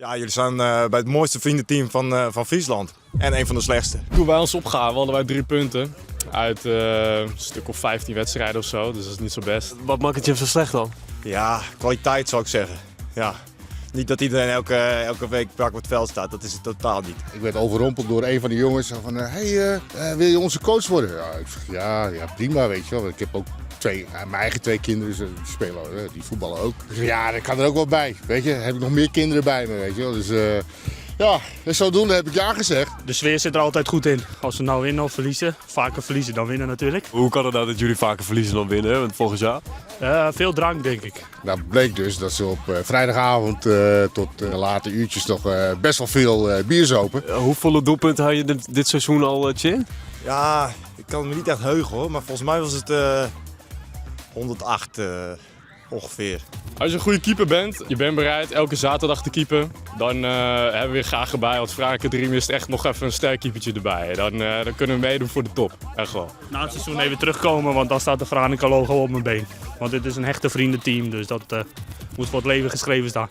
Ja, jullie staan bij het mooiste vriendenteam van Friesland. En een van de slechtste. Toen wij ons opgaven hadden wij 3 punten. Uit een stuk of 15 wedstrijden of zo, dus dat is niet zo best. Wat maakt het je zo slecht dan? Ja, kwaliteit zou ik zeggen. Ja. Niet dat iedereen elke week brak op het veld staat, dat is het totaal niet. Ik werd overrompeld door een van de jongens van, wil je onze coach worden? Ja, ik zeg, ja, prima, weet je wel. Ik heb ook mijn eigen 2 kinderen, die spelen, die voetballen ook. Dus ja, dat kan er ook wel bij, weet je. Heb ik nog meer kinderen bij me, weet je wel. Dus ja, dus zodoende heb ik ja gezegd. De sfeer zit er altijd goed in. Als we nou winnen of verliezen, vaker verliezen dan winnen natuurlijk. Hoe kan het nou dat jullie vaker verliezen dan winnen, want volgend jaar? Veel drank denk ik. Nou bleek dus dat ze op vrijdagavond tot late uurtjes toch best wel veel bier zopen. Hoeveel doelpunten had je dit seizoen al, Chin? Ja, ik kan me niet echt heugen hoor, maar volgens mij was het 108 ongeveer. Als je een goede keeper bent, je bent bereid elke zaterdag te keepen, dan hebben we weer graag erbij. Want Franeker Dream is echt nog even een sterk keepertje erbij. Dan kunnen we meedoen voor de top, echt wel. Na het seizoen even terugkomen, want dan staat de Franeker logo op mijn been. Want dit is een hechte vriendenteam, dus dat moet voor het leven geschreven staan.